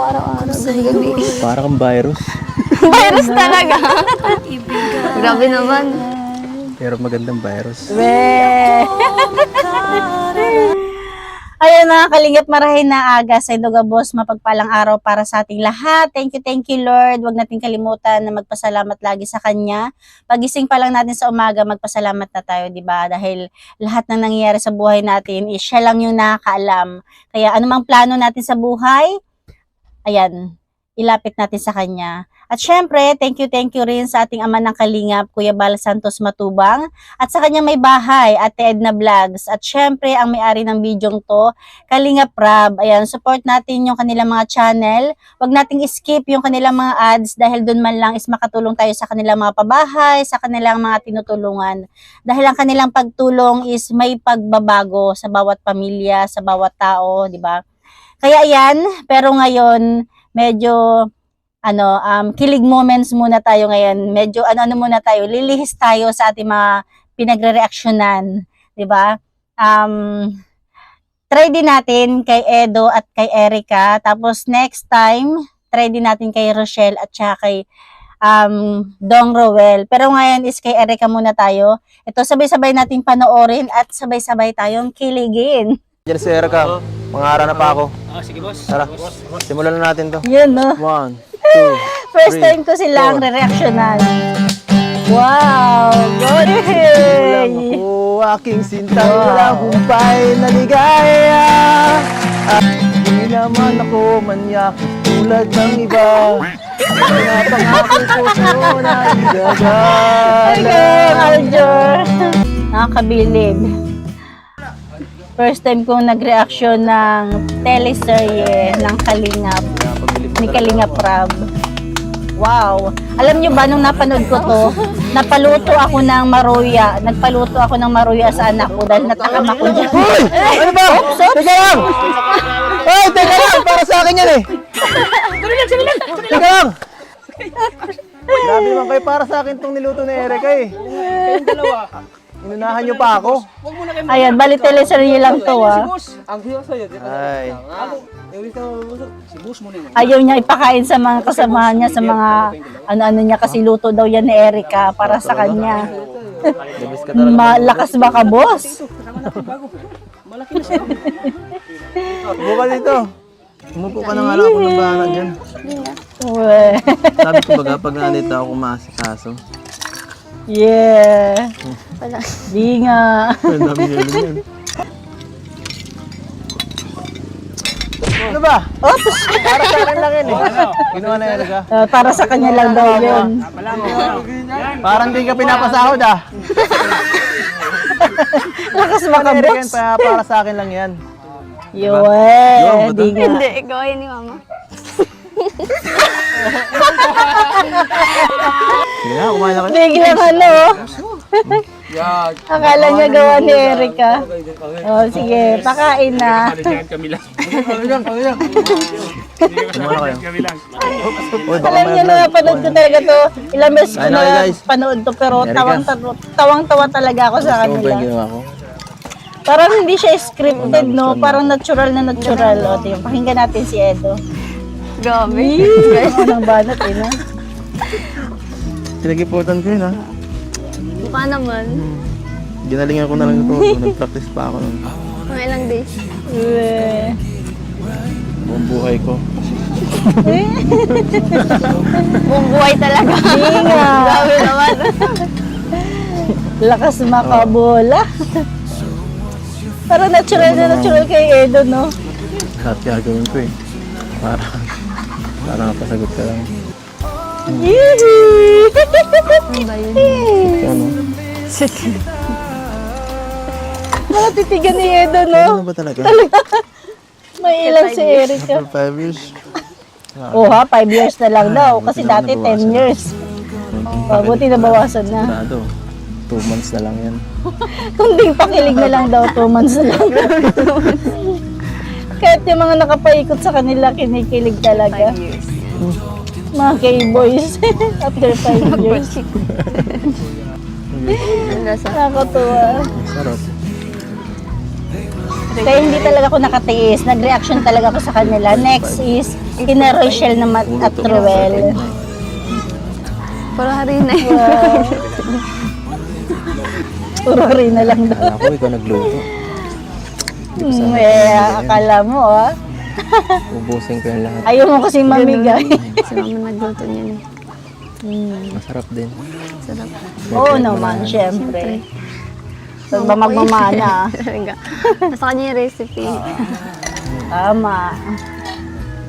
araw-araw sa gabi. Para kang virus. Virus talaga. Grabe naman. Pero magandang virus. Ayun mga kalingap, marahin na aga sa Idoga Boss, mapagpalang araw para sa ating lahat. Thank you Lord. Huwag natin kalimutan na magpasalamat lagi sa Kanya. Pagising pa lang natin sa umaga, magpasalamat na tayo, di ba? Dahil lahat ng nangyayari sa buhay natin, siya lang yung nakakaalam. Kaya anumang plano natin sa buhay, ayan, ilapit natin sa Kanya. At syempre, thank you rin sa ating ama ng Kalingap, Kuya Bal Santos Matubang, at sa kanyang may bahay, Ate Edna Vlogs, at syempre, ang may-ari ng bidyong to, Kalingap Rab. Ayan, support natin yung kanilang mga channel. Huwag nating skip yung kanilang mga ads dahil dun man lang is makatulong tayo sa kanilang mga pabahay, sa kanilang mga tinutulungan. Dahil ang kanilang pagtulong is may pagbabago sa bawat pamilya, sa bawat tao, di ba? Kaya ayan, pero ngayon, medyo kilig moments muna tayo ngayon. Medyo muna tayo, lilihis tayo sa ating mga pinagre-reaksyonan, 'di ba? Try din natin kay Edo at kay Erica. Tapos next time, try din natin kay Rochelle at saka kay Dong Roel. Pero ngayon is kay Erica muna tayo. Ito sabay-sabay nating panoorin at sabay-sabay tayong kiligin. Diyan si Erica. Mangarap na pa ako. Sige boss. Tara, simulan na natin to. Yan, no? 1, 2, First time ko silang re-reactionan. Wow! Good Lang ako, aking sinta, wala humpay na ligaya. Hindi naman ako manyak tulad ng iba. Kaya pangako ko sa'yo na igagala. Aljor! Nakakabilib. First time kong nag-reaction ng teleserye ng Kalingap, ni Kalingap Rab. Wow! Alam nyo ba, nung napanood ko to, napaluto ako ng maruya. Nagpaluto ako ng maruya sa anak ko dahil natakam ako dyan. Hoy! Ano ba? Teka lang! Hoy! Teka lang! Para sa akin yan eh! Teka lang! Grabe naman kayo, para sa akin tong niluto ni Erica eh. Kayong dalawa. Inunahan nyo pa ako. Huwag muna kayo. Ayan, bali teleserye lang to ah. Ang hiyo sa'yo. Ay. Si boss mo na yun. Ayaw niya ipakain sa mga kasamahan niya, sa mga ano-ano niya kasi luto daw yan ni Erica para sa kanya. Labis ka talaga. Malakas ba ka, boss? Malaki na siya. Buka dito. Umupo ka na nga lang ako ng bahanan dyan. Uwe. Sabi ko baga, pag nandito ako kumasikaso. Yeah. Di nga. Ang dami yelo yan. Ano ba? Oops! Para sa akin lang yun eh. Ginawa na Erica. Para sa kanya lang daw yun. Parang di ka pinapasahod ah. Lakas ba ka, Erica, boss? para sa akin lang yan. Yun, di nga. Hindi, ikaw yun ni mama. Sige na, kumain na kayo. Biglang ano. Yan. Akala niya gawa ni Erica. Oh, sige, pakain na. Kami lang. Kumain na kayo. Kami lang. Uy, baka Alam may niyo na napanood ko talaga to. Ilang beses ko Ayun na kayo, na guys. panood to pero Erica. tawang-tawa talaga ako sa Gusto mo ba kanila. yung ginawa ko? Parang hindi siya scripted, no? Parang natural na natural. O, tingnan, pakinggan natin si Edo. Grabe. Anong banat, eh, no? Pinagiputan ko yun ha. Mukha naman. Ginalingan ko na lang ito. Nag-practice pa ako nun. Mga ilang days. Uwe. Buong buhay ko. Buong buhay talaga. Hindi nga. Grabe naman. Lakas makabola. Parang natural na natural kay Edo, no? Lahat gagawin ko eh. Para napasagot ka lang. Yee! Ano ba yun? Ano? Mga titigan ni Edo, no? Ano ba talaga? May ilang si Erica. For 5 years. Oh ha, 5 years na lang daw. Kasi dati 10 years. Buti nabawasan na. Sigurado. 2 months na lang yan. Kung di pakilig na lang daw, 2 months na lang. Kahit yung mga nakapaikot sa kanila, kinikilig talaga. 5 years. Mga K-boys. After 5 years. Nakakatuwa. Sarap. Kaya hindi talaga ako nakatiis. Nag-reaction talaga ako sa kanila. Next is, Kina Rochelle naman at Ruel. Puro harina eh. Puro rin na lang daw. Ako, ikaw nagluto. Akala mo Ubusin ko yung lahat. Ayaw mo kasi mamigay. Si mama nagluto niyan eh. Masarap din. Sarap. Oo naman, syempre. Saan ba magmamana? Talaga. Nasa kanya yung recipe. Tama.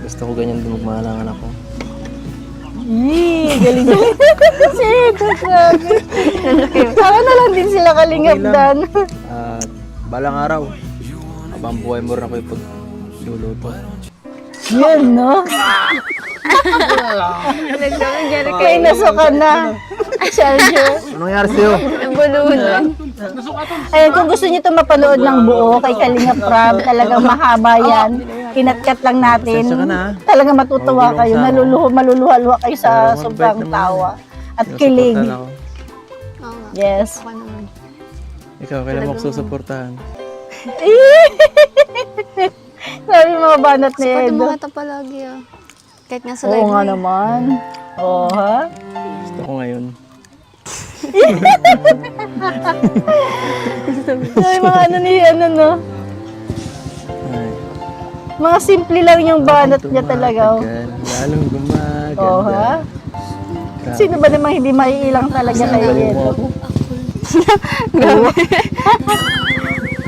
Gusto ko ganyan din magmahalangan ako. Galing. Sito, grabe. Sana na lang din sila kalingap dan. At balang araw, habang buhay mo rin ako yung pagluluto. Yun, no? May nasukan na. Charger. Anong nangyari sa'yo? Nabulunan. Ayun, kung gusto niyo ito mapanood ng buo kay Kalingap Rob, talagang mahaba yan. Kinatkat lang natin. Pasensya ka na, ha? Talagang matutuwa Magulo kayo. sana. Maluluha kayo sa Pero sobrang mabait naman. tawa. At kilig. Sinusuportahan ako. Oo nga. Yes. Ako naman. Ikaw, kailan mo ako susuportahan? Sabi mga banat ni Pati Edo. mga ito palagi ah. Kahit nga sa Oo live nga mo eh. naman. Oo, ha? Gusto ko ngayon. Sabi mga no? Ay, Mga simple lang yung banat niya talaga. Oh. tumatagal, lalong gumaganda. Oo, ha? Grabe. Sino ba namang hindi maiilang talaga kay Galing mo Edo? ako.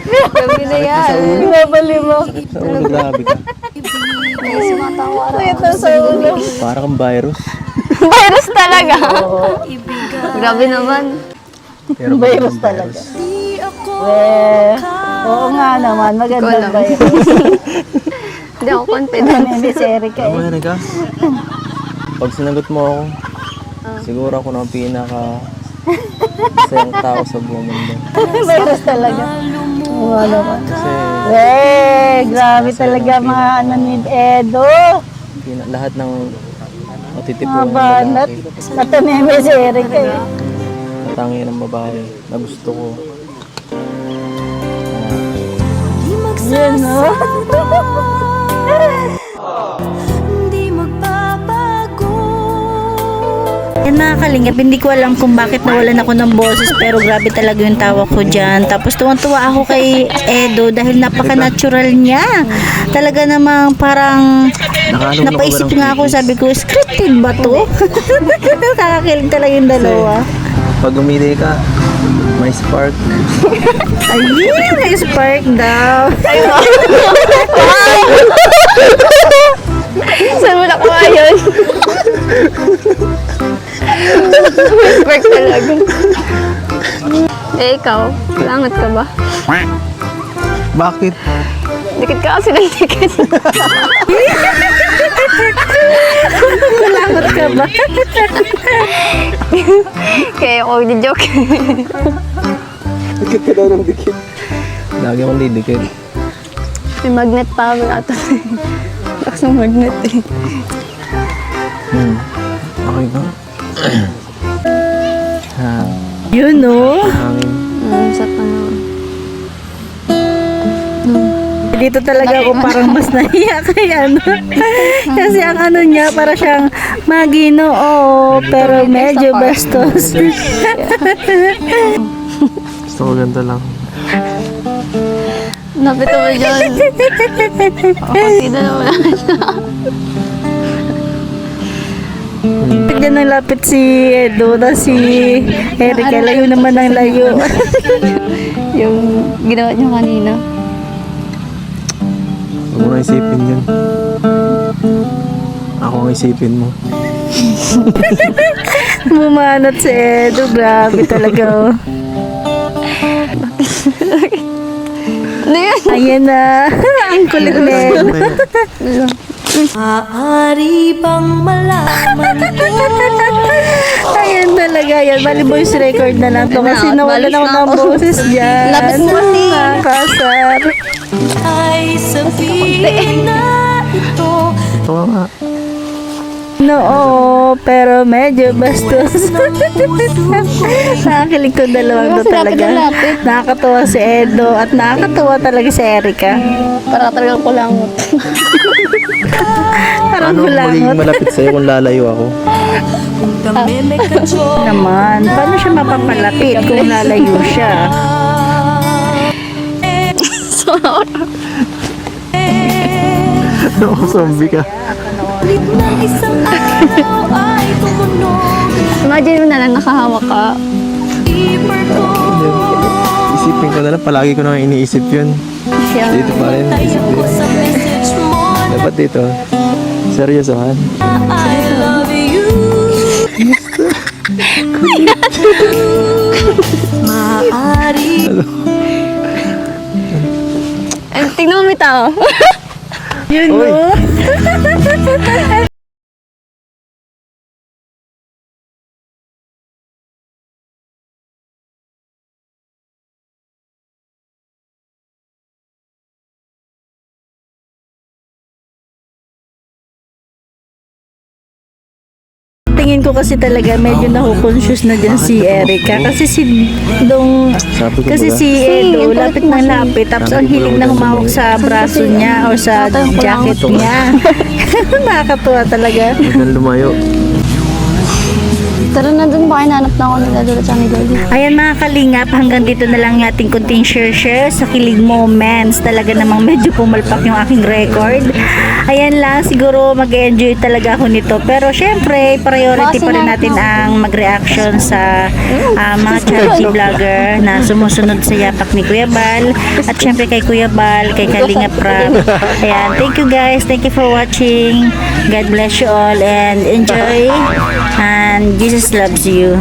Gabi na yan. Binabali mo. Sa ulo, grabe ka. May sumatawa. Ito sa ulo. Para kang virus. Virus talaga. Grabe naman. Pero Virus magandang talaga. Oo nga naman. Magandang Ikaw lang. virus. Hindi ako confident. Miss Erica Alam mo eh. yan, ka? Pag sinagot mo ako, siguro ako na ang pinaka sayang tao sa buong mundo. Virus talaga. Oo nga naman. Kasi Grabe talaga mga ano ni Edo. lahat ng Mga matitipuan ng banat. lalaki, Natameme si Erica eh. natangi ng babae na gusto ko. Yun, no? Yan mga kalingap, hindi ko alam kung bakit nawalan ako ng boses pero grabe talaga yung tawa ko dyan. Tapos tuwang-tuwa ako kay Edo dahil napaka-natural niya. Talaga namang parang napaisip nga ako, sabi ko, scripted ba to? Kakakilig talaga yung dalawa. Pag umili ka, may spark. Ayun, may spark daw. Saan mo nakuha yun? Work talaga. Eh, ikaw? Langat ka ba? Bakit? Dikit ka kasi ng dikit. Kulangot ka ba? Kaya ako di-joke. Dikit ka daw ng dikit. Lagi akong didikit. May magnet power ato. Lakas ng magnet eh. Okay ba? Yun, no? Hangin. Sa tanong. Dito talaga ako parang mas nahiya kay ano. Kasi ang ano niya, para siyang maginoo, pero medyo bastos. Gusto ko ganito lang. Napito mo dyan. Pakasida na wala siya. Bigyan ng lapit si Edo na si Erica. Layo naman ang layo. Yung ginawa niyo kanina. Huwag mo na isipin yun. Ako ang isipin mo. Mumanat si Edo. Grabe talaga. Oh. Ano yan? Ayan na. Ang kulit na Edo. Ayan talaga yan. Bali voice record na lang to kasi nawalan ako ng boses dyan. Lapit mo kasi. Kasar. Ito nga. Oo. pero medyo bastos. Nakakilig ko dalawang to Kasi talaga. lapit na lapit. Nakakatuwa si Edo at nakakatuwa talaga si Erica. Para talagang kulangot. Parang Ano magiging bulangot malapit sa'yo kung lalayo ako? naman. Paano siya mapapalapit kung lalayo siya? Ako, zombie ka. Imagine mo na lang nakahawak ka. Isipin ko na lang, palagi ko na iniisip yun. Siya. Dito pa rin, isip yun. Dapat dito, seryosohan. Ay, tingnan mo may tao. Yun Uy. mo. Tingin ko kasi talaga medyo nakukonsyus na dyan si Erica kasi si Dong Sabi ko kasi baga, si Edo yung lapit kulit na mo, lapit tapos ang hiling na humawak sa braso niya o sa jacket niya. Nakakatuwa talaga. huwag kang lumayo. Tara na dun, baka hinanap na ako nila doon sa aming Goldie. Ayan mga kalingap, hanggang dito na lang yung ating kunting share sa Kilig Moments. Talaga namang medyo pumalpak yung aking record. Ayan lang, siguro mag-enjoy talaga ako nito. Pero syempre, priority pa rin natin ang mag-reaction sa mga charity vlogger na sumusunod sa yapak ni Kuya Bal. At syempre kay Kuya Bal, kay Kalingap Rap. Ayan, thank you guys. Thank you for watching. God bless you all and enjoy. And Jesus loves you.